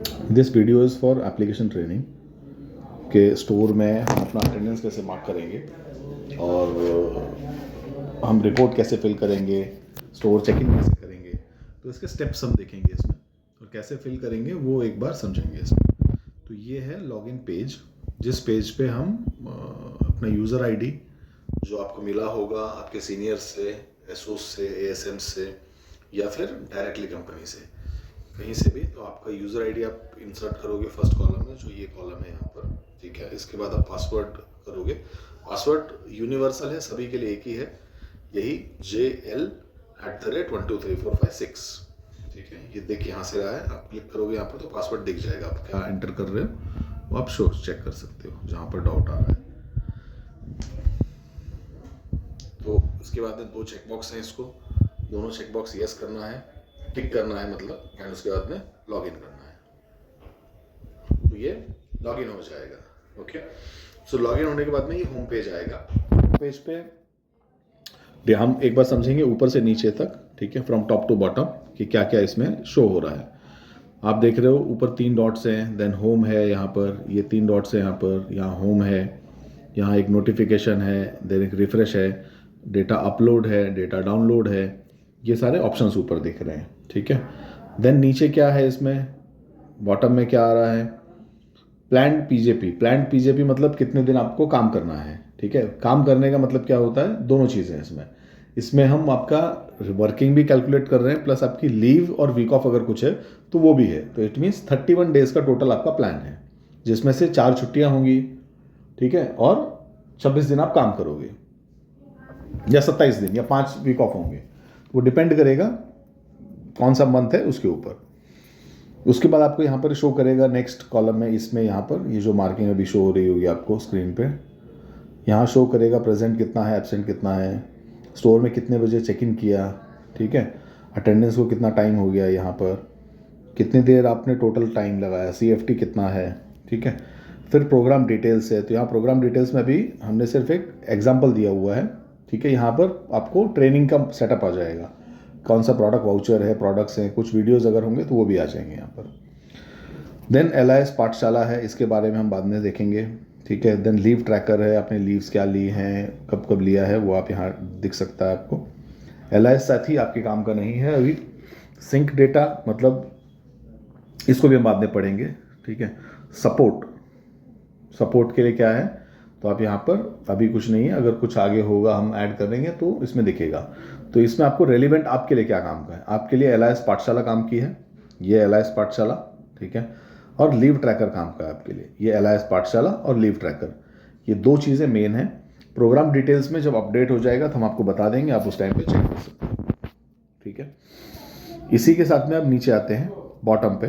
This video is for application training के store में हम अपना अटेंडेंस कैसे मार्क करेंगे और हम रिपोर्ट कैसे फिल करेंगे, स्टोर चेक इन कैसे करेंगे। तो इसके स्टेप्स हम देखेंगे इसमें, और कैसे फिल करेंगे वो एक बार समझेंगे इसमें। तो ये है लॉगिन पेज, जिस पेज पे हम अपना यूज़र आईडी जो आपको मिला होगा आपके सीनियर से, एसओस से, एएसएम से, या फिर डायरेक्टली कंपनी से, कहीं से भी। तो आपका यूज़र आईडी आप इंसर्ट करोगे फर्स्ट कॉलम में, जो ये कॉलम है यहाँ पर, ठीक है। इसके बाद आप पासवर्ड करोगे। पासवर्ड यूनिवर्सल है, सभी के लिए एक ही है, यही JL@123456, ठीक है। ये देख यहाँ से रहा है, आप क्लिक करोगे यहाँ पर तो पासवर्ड दिख जाएगा। आप क्या एंटर कर रहे हो वो आप शो चेक कर सकते हो जहाँ पर डाउट आ रहा है। तो इसके बाद में 2 चेकबॉक्स हैं, इसको दोनों चेकबॉक्स यस करना है, टिक करना है मतलब, एंड उसके बाद में लॉगिन करना है। तो ये लॉगिन हो जाएगा। ओके, सो लॉगिन होने के बाद में ये होम पेज आएगा। होम पेज पे हम एक बार समझेंगे ऊपर से नीचे तक, ठीक है, फ्रॉम टॉप टू बॉटम, कि क्या क्या इसमें शो हो रहा है। आप देख रहे हो ऊपर 3 डॉट्स हैं, देन होम है यहाँ पर, ये 3 डॉट्स हैं यहाँ पर, यहाँ होम है, यहाँ एक नोटिफिकेशन है, देन एक रिफ्रेश है, डेटा अपलोड है, डेटा डाउनलोड है, ये सारे ऑप्शंस ऊपर दिख रहे हैं, ठीक है। देन नीचे क्या है, इसमें बॉटम में क्या आ रहा है, प्लान्ड पीजेपी। प्लान्ड पीजेपी मतलब कितने दिन आपको काम करना है, ठीक है। काम करने का मतलब क्या होता है, दोनों चीज़ें इसमें हम आपका वर्किंग भी कैलकुलेट कर रहे हैं, प्लस आपकी लीव और वीक ऑफ अगर कुछ है तो वो भी है। तो इट मीन्स 31 डेज का टोटल आपका प्लान है, जिसमें से 4 छुट्टियां होंगी, ठीक है, और 26 दिन आप काम करोगे, या 27 दिन, या 5 वीक ऑफ होंगे। वो डिपेंड करेगा कौन सा मंथ है उसके ऊपर। उसके बाद आपको यहाँ पर शो करेगा नेक्स्ट कॉलम में, इसमें यहाँ पर ये जो मार्किंग अभी शो हो रही होगी आपको स्क्रीन पे, यहाँ शो करेगा प्रेजेंट कितना है, एब्सेंट कितना है, स्टोर में कितने बजे चेक इन किया, ठीक है, अटेंडेंस को कितना टाइम हो गया, यहाँ पर कितनी देर आपने टोटल टाइम लगाया, CFT कितना है, ठीक है। फिर प्रोग्राम डिटेल्स है, तो यहाँ प्रोग्राम डिटेल्स में भी हमने सिर्फ एक एग्जाम्पल दिया हुआ है, ठीक है। यहाँ पर आपको ट्रेनिंग का सेटअप आ जाएगा, कौन सा प्रोडक्ट वाउचर है, प्रोडक्ट्स हैं, कुछ वीडियोज़ अगर होंगे तो वो भी आ जाएंगे यहाँ पर। देन LIS पाठशाला है, इसके बारे में हम बाद में देखेंगे, ठीक है। देन लीव ट्रैकर है, आपने लीव्स क्या ली हैं, कब कब लिया है, वो आप यहाँ दिख सकता है आपको। LIS साथी आपके काम का नहीं है अभी। सिंक डेटा मतलब इसको भी हम बाद में पढ़ेंगे, ठीक है। सपोर्ट के लिए क्या है, तो आप यहाँ पर अभी कुछ नहीं है, अगर कुछ आगे होगा हम ऐड करेंगे तो इसमें दिखेगा। तो इसमें आपको रेलिवेंट आपके लिए क्या काम का है, आपके लिए LIS पाठशाला काम की है, ये LIS पाठशाला, ठीक है। और लीव ट्रैकर काम का है आपके लिए, ये LIS पाठशाला और लीव ट्रैकर, ये 2 चीज़ें मेन हैं। प्रोग्राम डिटेल्स में जब अपडेट हो जाएगा तो हम आपको बता देंगे, आप उस टाइम पे चेक कर सकते हैं, ठीक है। इसी के साथ में अब नीचे आते हैं, बॉटम पे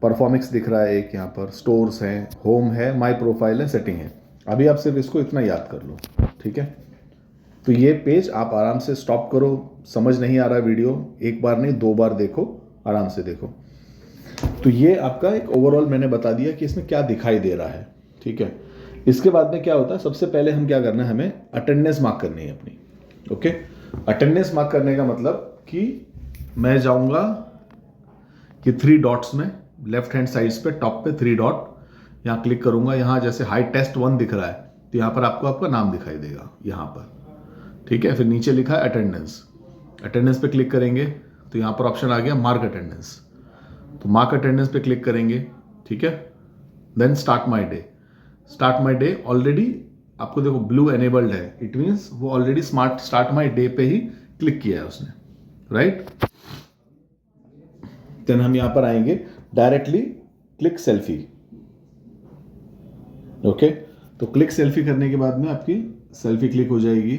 परफॉर्मिक्स दिख रहा है एक, यहाँ पर स्टोर्स हैं, होम है, माई प्रोफाइल है, सेटिंग है। अभी आप सिर्फ इसको इतना याद कर लो, ठीक है। तो ये पेज आप आराम से स्टॉप करो, समझ नहीं आ रहा वीडियो, एक बार नहीं 2 बार देखो, आराम से देखो। तो ये आपका एक ओवरऑल मैंने बता दिया कि इसमें क्या दिखाई दे रहा है, ठीक है। इसके बाद में क्या होता है, सबसे पहले हम क्या करना है, हमें अटेंडेंस मार्क करनी है अपनी, ओके। अटेंडेंस मार्क करने का मतलब कि मैं जाऊंगा कि 3 डॉट्स में, लेफ्ट हैंड साइड्स पे टॉप पे 3 डॉट, यहाँ क्लिक करूंगा, यहाँ जैसे हाई टेस्ट 1 दिख रहा है तो यहाँ पर आपको आपका नाम दिखाई देगा यहाँ पर, ठीक है। फिर नीचे लिखा है अटेंडेंस, अटेंडेंस पे क्लिक करेंगे तो यहाँ पर ऑप्शन आ गया मार्क अटेंडेंस, तो मार्क अटेंडेंस पे क्लिक करेंगे, ठीक है। Then start my day already आपको देखो ब्लू एनेबल्ड है, इट मीन्स वो ऑलरेडी स्टार्ट माई डे पे ही क्लिक किया है उसने, राइट। देन हम यहां पर आएंगे डायरेक्टली क्लिक सेल्फी, ओके। तो क्लिक सेल्फी करने के बाद में आपकी सेल्फी क्लिक हो जाएगी।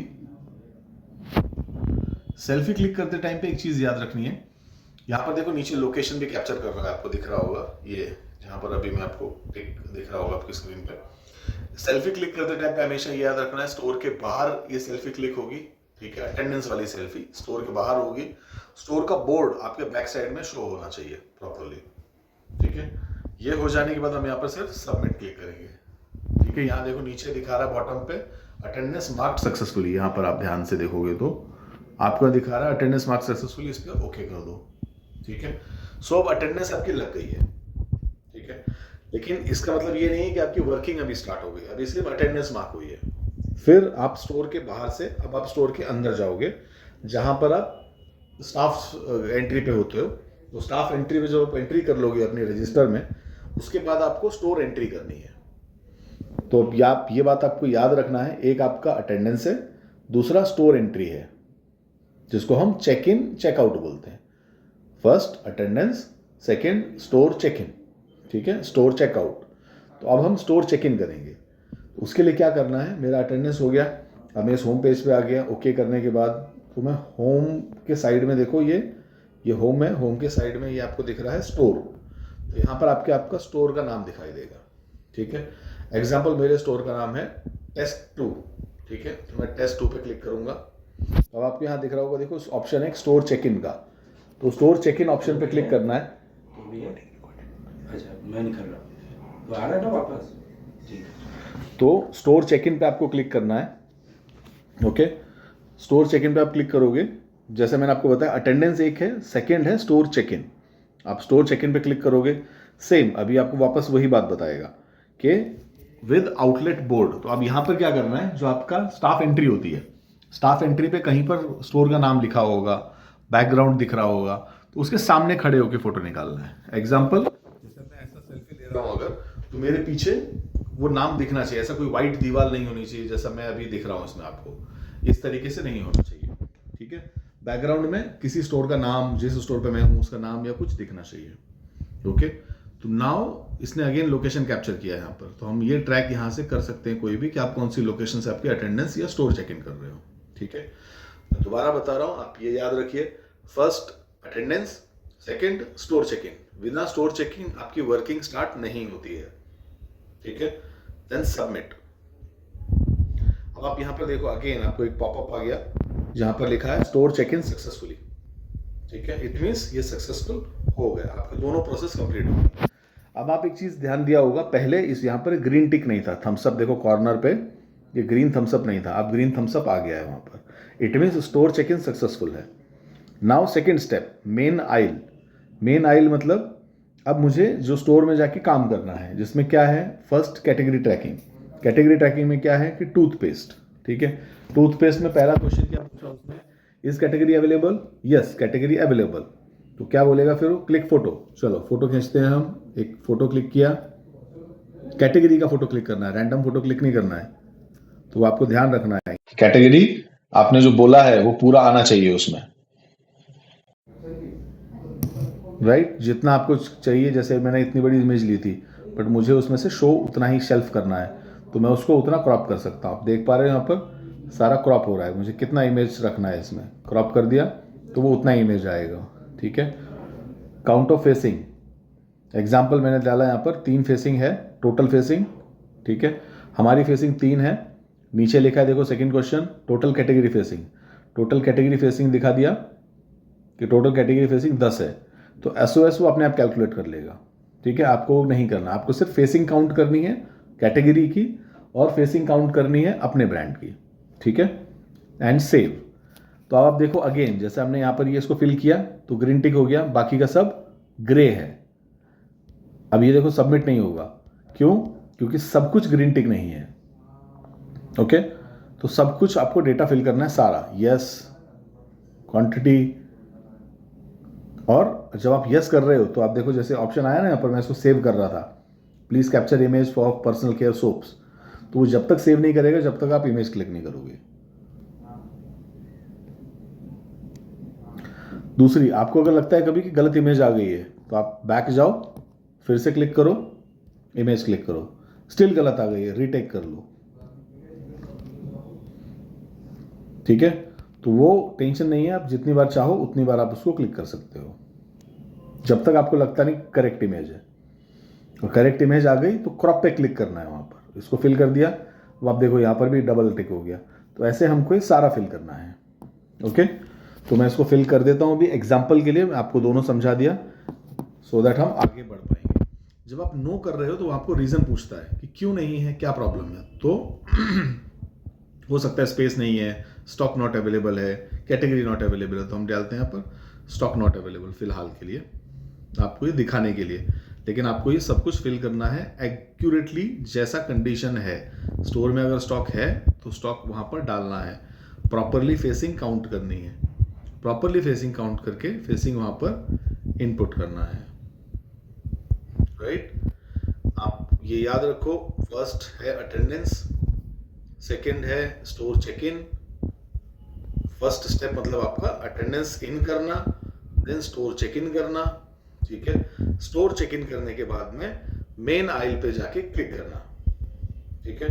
सेल्फी क्लिक करते टाइम पे एक चीज याद रखनी है, यहाँ पर देखो नीचे लोकेशन भी कैप्चर कर रहा है, आपको दिख रहा होगा, ये जहाँ पर अभी मैं आपको पिक दिख रहा होगा आपकी स्क्रीन पे। सेल्फी क्लिक करते टाइम पे हमेशा ये याद रखना है, स्टोर के बाहर ये सेल्फी क्लिक होगी, ठीक है। अटेंडेंस वाली सेल्फी स्टोर के बाहर होगी, स्टोर का बोर्ड आपके बैक साइड में शो होना चाहिए प्रॉपरली, ठीक है। ये हो जाने के बाद हम यहाँ पर सिर्फ सबमिट क्लिक करेंगे, ठीक है। यहाँ देखो नीचे दिखा रहा है बॉटम पे अटेंडेंस मार्क्ड सक्सेसफुली, यहाँ पर आप ध्यान से देखोगे तो आपको दिखा रहा है अटेंडेंस मार्क्ड सक्सेसफुली, इस पर ओके कर दो, ठीक है। सो अब अटेंडेंस आपकी लग गई है, ठीक है। लेकिन इसका मतलब ये नहीं है कि आपकी वर्किंग अभी स्टार्ट हो गई, अभी सिर्फ अटेंडेंस मार्क हुई है। फिर आप स्टोर के बाहर से अब आप स्टोर के अंदर जाओगे, जहां पर आप स्टाफ एंट्री पे होते हो। तो स्टाफ एंट्री पे जब आप एंट्री कर लोगे अपने रजिस्टर में, उसके बाद आपको स्टोर एंट्री करनी है। तो ये बात आपको याद रखना है, एक आपका अटेंडेंस है, दूसरा स्टोर एंट्री है, जिसको हम चेक इन चेकआउट बोलते हैं। First attendance, second store check in, ठीक है, स्टोर चेकआउट। तो अब हम स्टोर चेक इन करेंगे। उसके लिए क्या करना है, मेरा अटेंडेंस हो गया, अब मैं इस होम पेज पे आ गया। ओके करने के बाद तो मैं होम के साइड में देखो, ये होम है, होम के साइड में ये आपको दिख रहा है स्टोर। तो यहाँ पर आपका स्टोर का नाम दिखाई देगा, ठीक है। एग्जाम्पल मेरे स्टोर का नाम है टेस्ट 2, ठीक है। तो मैं टेस्ट 2 पे क्लिक करूंगा। अब आपको यहाँ दिख रहा होगा, देखो ऑप्शन है स्टोर चेक इन का। तो स्टोर चेक इन ऑप्शन पे क्लिक करना है। अच्छा, मैं नहीं कर रहा, तो आ रहा है ना वापस, ठीक है। तो स्टोर चेक इन पे आपको क्लिक करना है, ओके। स्टोर चेक इन पे आप क्लिक करोगे, जैसे मैंने आपको बताया अटेंडेंस एक है, सेकंड है स्टोर चेक इन। आप स्टोर चेक इन पे क्लिक करोगे, सेम अभी आपको वापस वही बात बताएगा कि विद आउटलेट बोर्ड। तो अब यहाँ पर क्या करना है, जो आपका स्टाफ एंट्री होती है, स्टाफ एंट्री पे कहीं पर स्टोर का नाम लिखा होगा, बैकग्राउंड दिख रहा होगा, तो उसके सामने खड़े होकर फोटो निकालना है। एग्जाम्पल, जैसे मैं ऐसा सेल्फी ले रहा हूँ अगर, तो मेरे पीछे वो नाम दिखना चाहिए। ऐसा कोई व्हाइट दीवार नहीं होनी चाहिए जैसा मैं अभी दिख रहा हूँ इसमें आपको, इस तरीके से नहीं होना चाहिए, ठीक है। बैकग्राउंड में किसी स्टोर का नाम, जिस स्टोर पे मैं हूँ उसका नाम या कुछ दिखना चाहिए, ओके। तो नाउ इसने अगेन लोकेशन कैप्चर किया है यहाँ पर। तो हम ये ट्रैक यहाँ से कर सकते हैं कोई भी, कि आप कौन सी लोकेशन से आपकी अटेंडेंस या स्टोर चेक इन कर रहे हो, ठीक है। मैं दोबारा बता रहा हूँ, आप ये याद रखिए, first attendance, second store check in. बिना स्टोर चेक इन आपकी वर्किंग स्टार्ट नहीं होती है, ठीक है। Then submit. अब आप यहाँ पर देखो, अगेन आपको एक पॉपअप आ गया जहां पर लिखा है स्टोर चेक इन सक्सेसफुली, ठीक है। इट मीन्स ये सक्सेसफुल हो गया, आपके दोनों प्रोसेस कंप्लीट हो गए। अब आप एक चीज ध्यान दिया होगा, पहले इस यहाँ पर ग्रीन टिक नहीं था, थम्सअप देखो कॉर्नर पे, ये ग्रीन थम्सअप नहीं था, अब ग्रीन थम्सअप आ गया है वहां पर। It means store check in successful है। Now second step, main aisle. Main aisle मतलब अब मुझे जो स्टोर में जाके काम करना है, जिसमें क्या है, first category tracking. Category tracking में क्या है कि टूथपेस्ट, ठीक है। टूथपेस्ट में पहला क्वेश्चन क्या पूछा उसमें, is category available, yes category available. तो क्या बोलेगा फिर वो, क्लिक फोटो। चलो फोटो खींचते हैं हम, एक फोटो क्लिक किया, कैटेगरी का फोटो क्लिक करना है, रैंडम फोटो क्लिक नहीं करना है। तो आपको ध्यान रखना है कैटेगरी आपने जो बोला है वो पूरा आना चाहिए उसमें, राइट। जितना आपको चाहिए, जैसे मैंने इतनी बड़ी इमेज ली थी, बट मुझे उसमें से शो उतना ही शेल्फ करना है, तो मैं उसको उतना क्रॉप कर सकता हूँ। आप देख पा रहे हो यहाँ पर सारा क्रॉप हो रहा है, मुझे कितना इमेज रखना है इसमें, क्रॉप कर दिया तो वो उतना इमेज आएगा, ठीक है। काउंट ऑफ फेसिंग, एग्जाम्पल मैंने डाला यहाँ पर 3 फेसिंग है, टोटल फेसिंग, ठीक है। हमारी फेसिंग 3 है, नीचे लिखा है देखो second question, total category facing. Total category facing दिखा दिया कि टोटल कैटेगरी फेसिंग 10 है। तो एसओएस वो अपने आप कैलकुलेट कर लेगा, ठीक है। आपको नहीं करना, आपको सिर्फ फेसिंग काउंट करनी है कैटेगरी की, और फेसिंग काउंट करनी है अपने ब्रांड की, ठीक है। And save. तो अब आप देखो अगेन, जैसे हमने यहाँ पर ये इसको फिल किया तो ग्रीन टिक हो गया, बाकी का सब ग्रे है। अब ये देखो सबमिट नहीं होगा, क्यों, क्योंकि सब कुछ ग्रीन टिक नहीं है, ओके। तो सब कुछ आपको डेटा फिल करना है सारा, यस, क्वांटिटी। और जब आप यस कर रहे हो तो आप देखो जैसे ऑप्शन आया ना यहाँ पर, मैं इसको सेव कर रहा था, please capture image for personal care soaps. तो वो जब तक सेव नहीं करेगा जब तक आप इमेज क्लिक नहीं करोगे। दूसरी, आपको अगर लगता है कभी कि गलत इमेज आ गई है, तो आप बैक जाओ, फिर से क्लिक करो, इमेज क्लिक करो, स्टिल गलत आ गई है, रीटेक कर लो, ठीक है। तो वो टेंशन नहीं है, आप जितनी बार चाहो उतनी बार आप उसको क्लिक कर सकते हो, जब तक आपको लगता नहीं करेक्ट इमेज है। और करेक्ट इमेज आ गई तो क्रॉप पे क्लिक करना है वहां पर, इसको फिल कर दिया। अब आप देखो यहाँ पर भी डबल टिक हो गया। तो ऐसे हमको ये सारा फिल करना है, ओके। तो मैं इसको फिल कर देता हूँ अभी एग्जाम्पल के लिए, मैं आपको दोनों समझा दिया सो दैट हम आगे बढ़ पाएंगे। जब आप नो कर रहे हो तो आपको रीजन पूछता है कि क्यों नहीं है, क्या प्रॉब्लम है। तो हो सकता है स्पेस नहीं है, स्टॉक नॉट अवेलेबल है, कैटेगरी नॉट अवेलेबल है। तो हम डालते हैं यहाँ पर स्टॉक नॉट अवेलेबल फिलहाल के लिए, आपको ये दिखाने के लिए। लेकिन आपको ये सब कुछ फिल करना है एक्यूरेटली, जैसा कंडीशन है। स्टोर में अगर स्टॉक है तो स्टॉक वहाँ पर डालना है, प्रॉपरली फेसिंग काउंट करनी है, प्रॉपरली फेसिंग काउंट करके फेसिंग वहाँ पर इनपुट करना है, राइट। आप ये याद रखो, फर्स्ट है अटेंडेंस, सेकंड है store check in. First step मतलब आपका अटेंडेंस इन करना, देन स्टोर चेक इन करना, ठीक है। स्टोर चेक इन करने के बाद में मेन आइल पे जाके क्लिक करना, ठीक है।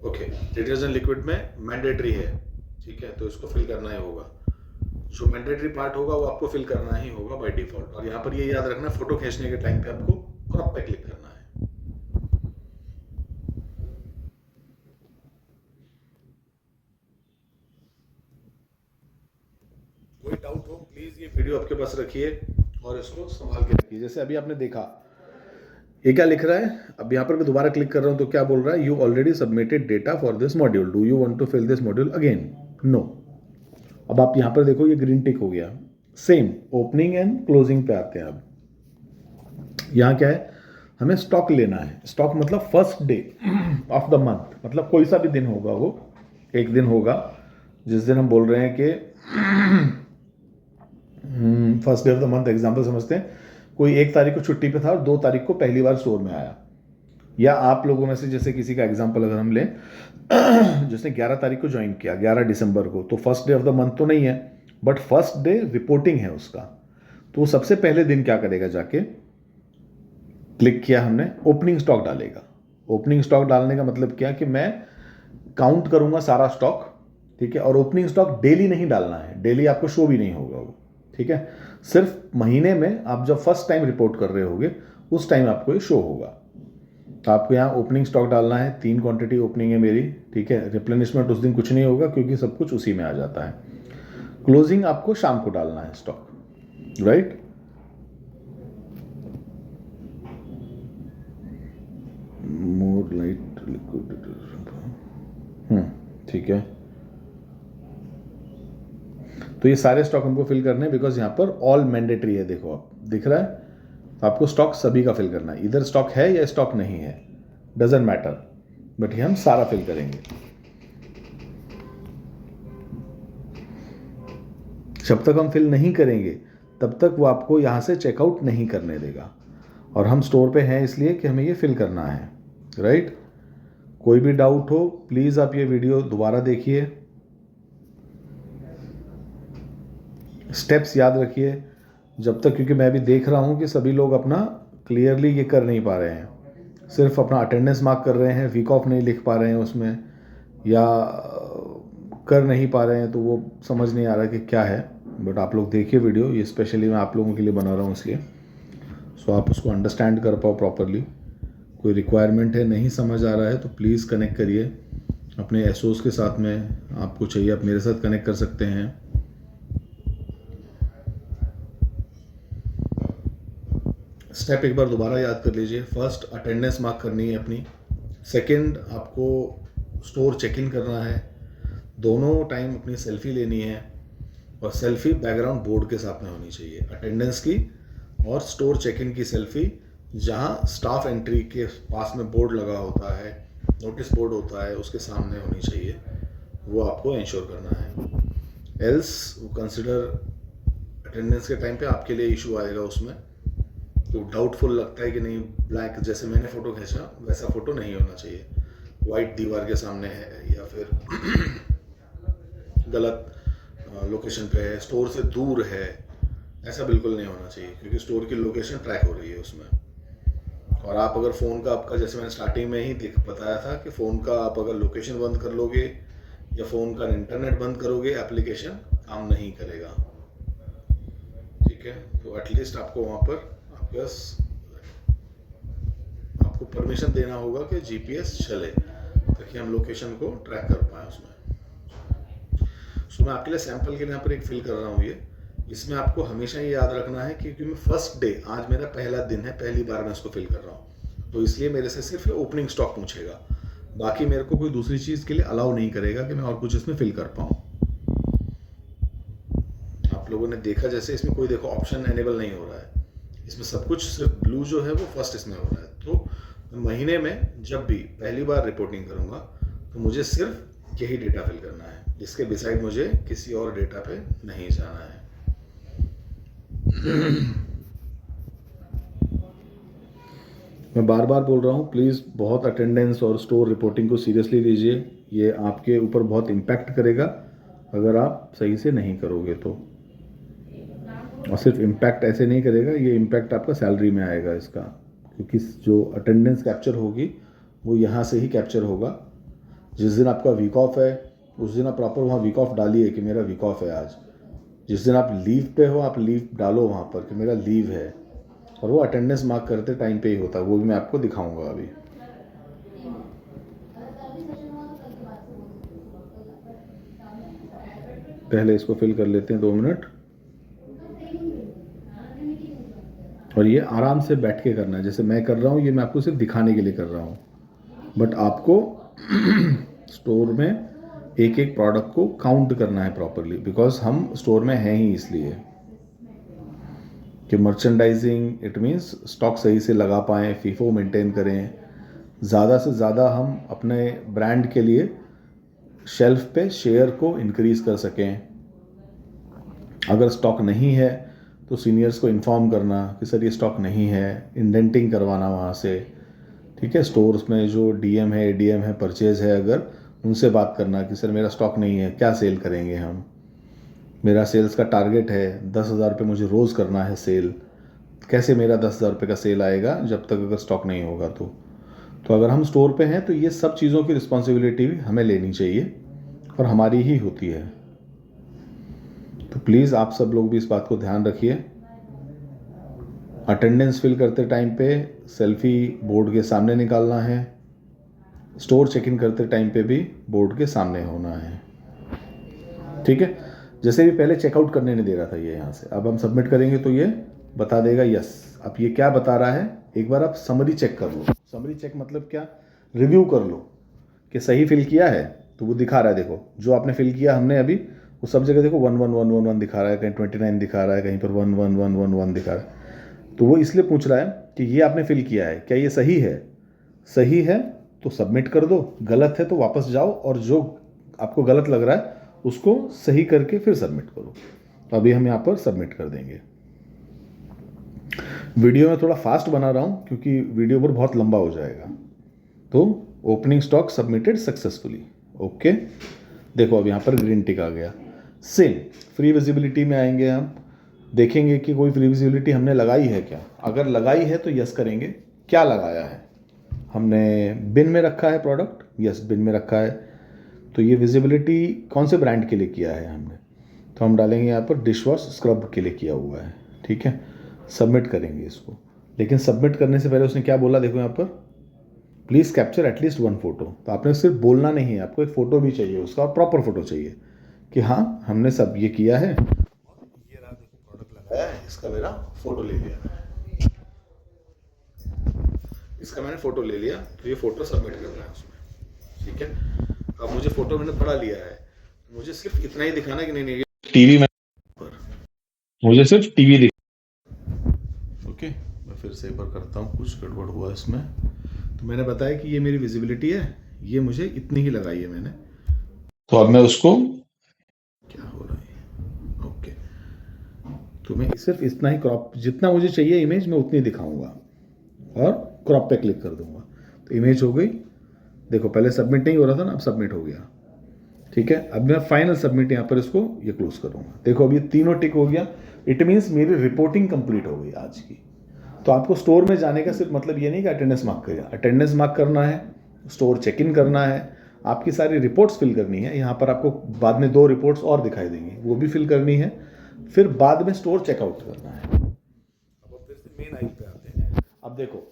ओके, डिटर्जेंट लिक्विड में मैंडेटरी है, ठीक है, तो इसको फिल करना ही होगा। जो मैंडेटरी पार्ट होगा वो आपको फिल करना ही होगा बाय डिफॉल्ट। और यहाँ पर ये याद रखना, फोटो खींचने के टाइम पे आपको क्रॉप पे क्लिक करना है। कोई डाउट हो प्लीज ये वीडियो आपके पास रखिए और इसको संभाल के रखिए। जैसे अभी आपने देखा, ये क्या लिख रहा है, अब यहाँ पर मैं दोबारा क्लिक कर रहा हूँ तो क्या बोल रहा है, you already submitted data for this module, do you want to fill this module again, no. अब आप यहाँ पर देखो ये ग्रीन टिक हो गया। सेम ओपनिंग एंड क्लोजिंग पे आते हैं। अब यहाँ क्या है, हमें स्टॉक लेना है। स्टॉक मतलब first day of the month, मतलब कोई सा भी दिन होगा, वो एक दिन होगा जिस दिन हम बोल रहे हैं कि first day of the month. Example समझते हैं, कोई 1 तारीख को छुट्टी पे था और 2 तारीख को पहली बार स्टोर में आया। या आप लोगों में से जैसे किसी का एग्जाम्पल अगर हम लें जिसने 11 तारीख को ज्वाइन किया, 11 दिसंबर को, तो first day of the month तो नहीं है, बट फर्स्ट डे रिपोर्टिंग है उसका। तो वो सबसे पहले दिन क्या करेगा, जाके क्लिक किया हमने, ओपनिंग स्टॉक डालेगा। ओपनिंग स्टॉक डालने का मतलब क्या कि मैं काउंट करूंगा सारा स्टॉक, ठीक है। और ओपनिंग स्टॉक डेली नहीं डालना है, डेली आपको शो भी नहीं होगा वो, ठीक है। सिर्फ महीने में आप जब फर्स्ट टाइम रिपोर्ट कर रहे होगे उस टाइम आपको ये शो होगा। तो आपको यहाँ ओपनिंग स्टॉक डालना है, 3 क्वांटिटी ओपनिंग है मेरी, ठीक है। रिप्लेनिशमेंट उस दिन कुछ नहीं होगा क्योंकि सब कुछ उसी में आ जाता है। क्लोजिंग आपको शाम को डालना है स्टॉक, राइट। मोर लाइट लिक्विड, ठीक है। तो ये सारे स्टॉक हमको फिल करने हैं बिकॉज यहाँ पर ऑल मैंडेटरी है। देखो आप, दिख रहा है, तो आपको स्टॉक सभी का फिल करना है, इधर स्टॉक है या स्टॉक नहीं है, डजेंट मैटर, बट ये हम सारा फिल करेंगे। जब तक हम फिल नहीं करेंगे तब तक वो आपको यहाँ से चेकआउट नहीं करने देगा। और हम स्टोर पे हैं इसलिए कि हमें ये फिल करना है, राइट। कोई भी डाउट हो प्लीज़ आप ये वीडियो दोबारा देखिए, स्टेप्स याद रखिए जब तक, क्योंकि मैं भी देख रहा हूँ कि सभी लोग अपना क्लियरली ये कर नहीं पा रहे हैं, सिर्फ अपना अटेंडेंस मार्क कर रहे हैं, वीक ऑफ नहीं लिख पा रहे हैं उसमें, या कर नहीं पा रहे हैं, तो वो समझ नहीं आ रहा कि क्या है। बट आप लोग देखिए वीडियो, ये स्पेशली मैं आप लोगों के लिए बना रहा हूँ इसलिए, सो आप उसको अंडरस्टैंड कर पाओ प्रॉपरली। कोई रिक्वायरमेंट है, नहीं समझ आ रहा है तो प्लीज़ कनेक्ट करिए अपने एसओस के साथ में, आपको चाहिए आप मेरे साथ कनेक्ट कर सकते हैं। स्टेप एक बार दोबारा याद कर लीजिए, फर्स्ट अटेंडेंस मार्क करनी है अपनी, सेकंड आपको स्टोर चेक इन करना है, दोनों टाइम अपनी सेल्फी लेनी है, और सेल्फी बैकग्राउंड बोर्ड के साथ में होनी चाहिए, अटेंडेंस की और स्टोर चेक इन की सेल्फी, जहां स्टाफ एंट्री के पास में बोर्ड लगा होता है, नोटिस बोर्ड होता है, उसके सामने होनी चाहिए, वो आपको इंश्योर करना है। एल्स वो कंसिडर अटेंडेंस के टाइम पे आपके लिए इशू आएगा उसमें, तो डाउटफुल लगता है कि नहीं, ब्लैक जैसे मैंने फ़ोटो खींचा वैसा फ़ोटो नहीं होना चाहिए, वाइट दीवार के सामने है या फिर गलत लोकेशन पे है, स्टोर से दूर है, ऐसा बिल्कुल नहीं होना चाहिए, क्योंकि स्टोर की लोकेशन ट्रैक हो रही है उसमें। और आप अगर फ़ोन का, आपका जैसे मैंने स्टार्टिंग में ही बताया था कि फ़ोन का आप अगर लोकेशन बंद कर लोगे या फ़ोन का इंटरनेट बंद करोगे, एप्लीकेशन काम नहीं करेगा, ठीक है। तो एटलीस्ट आपको वहाँ पर आपको परमिशन देना होगा कि जीपीएस चले, ताकि हम लोकेशन को ट्रैक कर पाए उसमें। सो मैं आपके लिए सैंपल के लिए यहाँ पर एक फिल कर रहा हूँ ये, इसमें आपको हमेशा ये याद रखना है कि क्योंकि मैं फर्स्ट डे, आज मेरा पहला दिन है, पहली बार मैं इसको फिल कर रहा हूँ, तो इसलिए मेरे से सिर्फ ओपनिंग स्टॉक पूछेगा, बाकी मेरे को कोई दूसरी चीज़ के लिए अलाउ नहीं करेगा कि मैं और कुछ इसमें फिल कर पाऊँ। आप लोगों ने देखा जैसे इसमें कोई देखो ऑप्शन एनेबल नहीं हो रहा है, इसमें सब कुछ सिर्फ ब्लू जो है वो फर्स्ट इसमें हो रहा है। तो महीने में जब भी पहली बार रिपोर्टिंग करूँगा तो मुझे सिर्फ यही डेटा फिल करना है, जिसके बिसाइड मुझे किसी और डेटा पे नहीं जाना है। मैं बार बार बोल रहा हूँ, प्लीज़ बहुत अटेंडेंस और स्टोर रिपोर्टिंग को सीरियसली लीजिए। ये आपके ऊपर बहुत इम्पैक्ट करेगा अगर आप सही से नहीं करोगे तो। और सिर्फ इम्पैक्ट ऐसे नहीं करेगा, ये इम्पैक्ट आपका सैलरी में आएगा इसका, क्योंकि जो अटेंडेंस कैप्चर होगी वो यहाँ से ही कैप्चर होगा। जिस दिन आपका वीक ऑफ है उस दिन आप प्रॉपर वहाँ वीक ऑफ डालिए कि मेरा वीक ऑफ है आज। जिस दिन आप लीव पे हो आप लीव डालो वहाँ पर कि मेरा लीव है, और वो अटेंडेंस मार्क करते टाइम पे ही होता है। वो भी मैं आपको दिखाऊंगा अभी। पहले इसको फिल कर लेते हैं 2 मिनट। और ये आराम से बैठ के करना है, जैसे मैं कर रहा हूँ, ये मैं आपको सिर्फ दिखाने के लिए कर रहा हूँ, बट आपको स्टोर में एक एक प्रोडक्ट को काउंट करना है प्रॉपरली, बिकॉज हम स्टोर में हैं ही इसलिए कि मर्चेंडाइजिंग इट मीन्स स्टॉक सही से लगा पाएँ, फीफो मेंटेन करें, ज़्यादा से ज़्यादा हम अपने ब्रांड के लिए शेल्फ पे शेयर को इंक्रीज़ कर सकें। अगर स्टॉक नहीं है तो सीनियर्स को इन्फॉर्म करना कि सर ये स्टॉक नहीं है, इंडेंटिंग करवाना वहाँ से, ठीक है। स्टोर्स में जो डीएम है, एडीएम है, परचेज है, अगर उनसे बात करना कि सर मेरा स्टॉक नहीं है, क्या सेल करेंगे हम, मेरा सेल्स का टारगेट है 10,000 रुपये मुझे रोज़ करना है सेल, कैसे मेरा 10,000 रुपये का सेल आएगा जब तक अगर स्टॉक नहीं होगा तो अगर हम स्टोर पे हैं तो ये सब चीज़ों की रिस्पॉन्सिबिलिटी भी हमें लेनी चाहिए और हमारी ही होती है। तो प्लीज़ आप सब लोग भी इस बात को ध्यान रखिए। अटेंडेंस फिल करते टाइम पे सेल्फी बोर्ड के सामने निकालना है, स्टोर चेक इन करते टाइम पे भी बोर्ड के सामने होना है, ठीक है। जैसे भी पहले चेकआउट करने नहीं दे रहा था ये यहाँ से, अब हम सबमिट करेंगे तो ये बता देगा यस। अब ये क्या बता रहा है, एक बार आप समरी चेक कर लो। समरी चेक मतलब क्या, रिव्यू कर लो कि सही फिल किया है। तो वो दिखा रहा है, देखो जो आपने फिल किया हमने अभी, वो सब जगह देखो 11111 दिखा रहा है, कहीं 29 दिखा रहा है, कहीं पर 11111 दिखा रहा है। तो वो इसलिए पूछ रहा है कि ये आपने फिल किया है, क्या ये सही है? सही है तो सबमिट कर दो, गलत है तो वापस जाओ और जो आपको गलत लग रहा है उसको सही करके फिर सबमिट करो। तो अभी हम यहाँ पर सबमिट कर देंगे। वीडियो में थोड़ा फास्ट बना रहा हूँ क्योंकि वीडियो पर बहुत लंबा हो जाएगा। तो opening stock submitted successfully, okay. देखो अब यहाँ पर ग्रीन टिक आ गया। सेम फ्री विजिबिलिटी में आएंगे, हम देखेंगे कि कोई फ्री विजिबिलिटी हमने लगाई है क्या। अगर लगाई है तो यस करेंगे। क्या लगाया है, हमने बिन में रखा है प्रोडक्ट, यस बिन में रखा है। तो ये विजिबिलिटी कौन से ब्रांड के लिए किया है हमने, तो हम डालेंगे यहाँ पर डिश वॉश स्क्रब के लिए किया हुआ है, ठीक है। सबमिट करेंगे इसको, लेकिन सबमिट करने से पहले उसने क्या बोला, देखो यहाँ पर प्लीज़ कैप्चर एटलीस्ट 1 फोटो। तो आपने सिर्फ बोलना नहीं है, आपको एक फ़ोटो भी चाहिए उसका, प्रॉपर फोटो चाहिए कि हाँ हमने सब ये किया है। ये रहा देखो प्रोडक्ट लगाया है, इसका मेरा फ़ोटो ले लिया, इसका मैंने फ़ोटो ले लिया, तो ये फ़ोटो सबमिट करना है उसमें, ठीक है। अब मुझे फ़ोटो मैंने पढ़ा लिया है, मुझे सिर्फ इतना ही दिखाना है कि नहीं टीवी में मुझे सिर्फ टीवी दिख, ओके। मैं फिर से एक बार करता हूँ, कुछ गड़बड़ हुआ इसमें। तो मैंने बताया कि ये मेरी विजिबिलिटी है, ये मुझे इतनी ही लगाई है मैंने। तो अब मैं उसको, क्या हो रहा है, ओके। तो मैं सिर्फ इतना ही क्रॉप, जितना मुझे चाहिए इमेज मैं उतनी दिखाऊंगा और क्रॉप पे क्लिक कर दूंगा, तो इमेज हो गई। देखो पहले सबमिट नहीं हो रहा था ना, अब सबमिट हो गया, ठीक है। अब मैं फाइनल सबमिट यहाँ पर इसको ये क्लोज करूँगा। देखो अब ये तीनों टिक हो गया, इट मीन्स मेरी रिपोर्टिंग कंप्लीट हो गई आज की। तो आपको स्टोर में जाने का सिर्फ मतलब ये नहीं कि अटेंडेंस मार्क करेगा, अटेंडेंस मार्क करना है, स्टोर चेक इन करना है, आपकी सारी रिपोर्ट्स फिल करनी है। यहाँ पर आपको बाद में 2 रिपोर्ट्स और दिखाई देंगी, वो भी फिल करनी है, फिर बाद में स्टोर चेकआउट करना है। अब फिर से मेन आइल पे आते हैं। अब देखो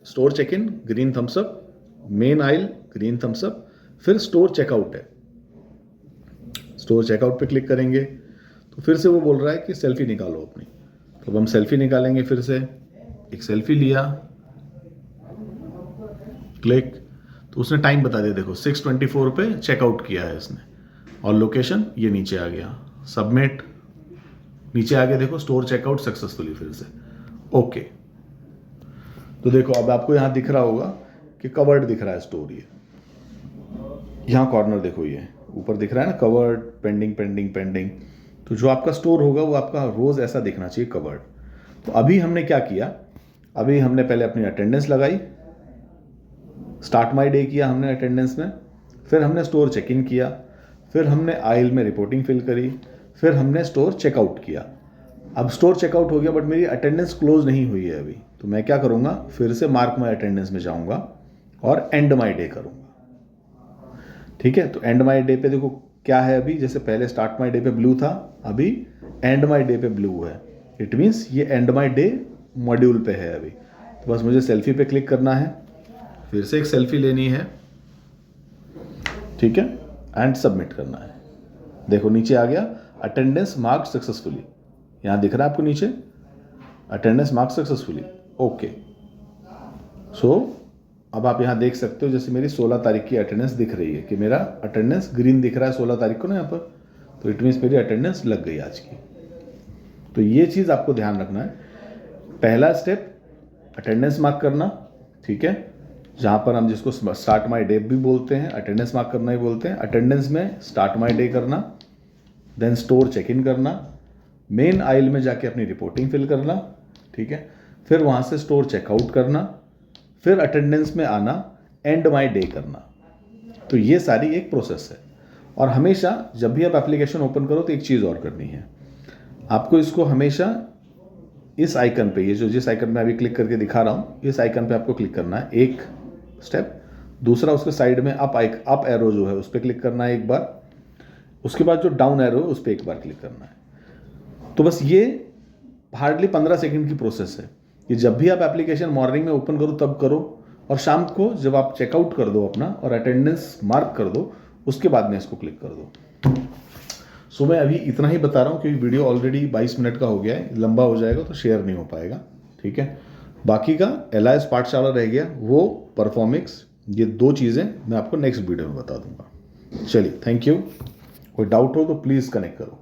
store check in green thumbs up, main aisle green thumbs up, फिर स्टोर चेकआउट है। स्टोर चेकआउट पे क्लिक करेंगे तो फिर से वो बोल रहा है कि सेल्फी निकालो अपनी। तो अब हम सेल्फी निकालेंगे, फिर से एक सेल्फी लिया, क्लिक, तो उसने टाइम बता दिया, देखो 6:24 पे चेकआउट किया है इसने, और लोकेशन ये नीचे आ गया, सबमिट नीचे आ गया, देखो स्टोर चेकआउट सक्सेसफुली फिर से। ओके, तो देखो अब आपको यहाँ दिख रहा होगा कि कवर्ड दिख रहा है स्टोर, ये यहाँ कॉर्नर देखो, ये ऊपर दिख रहा है ना कवर्ड, पेंडिंग पेंडिंग पेंडिंग। तो जो आपका स्टोर होगा वो आपका रोज ऐसा दिखना चाहिए कवर्ड। तो अभी हमने क्या किया, अभी हमने पहले अपनी अटेंडेंस लगाई, स्टार्ट माई डे किया हमने अटेंडेंस में, फिर हमने स्टोर चेक इन किया, फिर हमने आइल में रिपोर्टिंग फिल करी, फिर हमने स्टोर चेकआउट किया। अब स्टोर चेकआउट हो गया बट मेरी अटेंडेंस क्लोज नहीं हुई है अभी, तो मैं क्या करूँगा, फिर से मार्क माई अटेंडेंस में जाऊँगा और एंड माई डे करूँगा। ठीक है, तो एंड माई डे पे देखो क्या है, अभी जैसे पहले स्टार्ट माई डे पे ब्लू था, अभी एंड माई डे पे ब्लू है। इट मीन्स ये एंड माई डे मॉड्यूल पे है अभी। तो बस मुझे सेल्फी पे क्लिक करना है, फिर से एक सेल्फी लेनी है, ठीक है, एंड सबमिट करना है। देखो नीचे आ गया अटेंडेंस मार्क सक्सेसफुली, यहाँ दिख रहा है आपको नीचे अटेंडेंस मार्क सक्सेसफुली। ओके, सो अब आप यहाँ देख सकते हो जैसे मेरी 16 तारीख की अटेंडेंस दिख रही है कि मेरा अटेंडेंस ग्रीन दिख रहा है 16 तारीख को ना यहाँ पर, तो इट मीन्स मेरी अटेंडेंस लग गई आज की। तो ये चीज़ आपको ध्यान रखना है। पहला स्टेप अटेंडेंस मार्क करना, ठीक है, जहाँ पर हम जिसको स्टार्ट माई डे भी बोलते हैं, अटेंडेंस मार्क करना ही बोलते हैं। अटेंडेंस में स्टार्ट माई डे करना, देन स्टोर चेक इन करना, मेन आइल में जाके अपनी रिपोर्टिंग फिल करना, ठीक है, फिर वहाँ से स्टोर चेकआउट करना, फिर अटेंडेंस में आना, एंड माई डे करना। तो ये सारी एक प्रोसेस है। और हमेशा जब भी आप एप्लीकेशन ओपन करो तो एक चीज़ और करनी है, आपको इसको हमेशा इस आइकन पे, ये जो जिस आइकन में अभी क्लिक करके दिखा रहा हूँ, इस आइकन पे आपको क्लिक करना है एक स्टेप। दूसरा उसके साइड में अप एरो जो है उस पर क्लिक करना है एक बार, उसके बाद जो डाउन एरो है उस पर एक बार क्लिक करना है। तो बस ये हार्डली 15 सेकंड की प्रोसेस है। ये जब भी आप एप्लीकेशन मॉर्निंग में ओपन करो तब करो, और शाम को जब आप चेकआउट कर दो अपना और अटेंडेंस मार्क कर दो, उसके बाद में इसको क्लिक कर दो। सो मैं अभी इतना ही बता रहा हूँ क्योंकि वीडियो ऑलरेडी 22 मिनट का हो गया है, लंबा हो जाएगा तो शेयर नहीं हो पाएगा, ठीक है। बाकी का एलायंस पाठशाला रह गया, वो परफॉर्मिक्स, ये 2 चीज़ें मैं आपको नेक्स्ट वीडियो में बता दूंगा। चलिए, थैंक यू। कोई डाउट हो तो प्लीज़ कनेक्ट करो।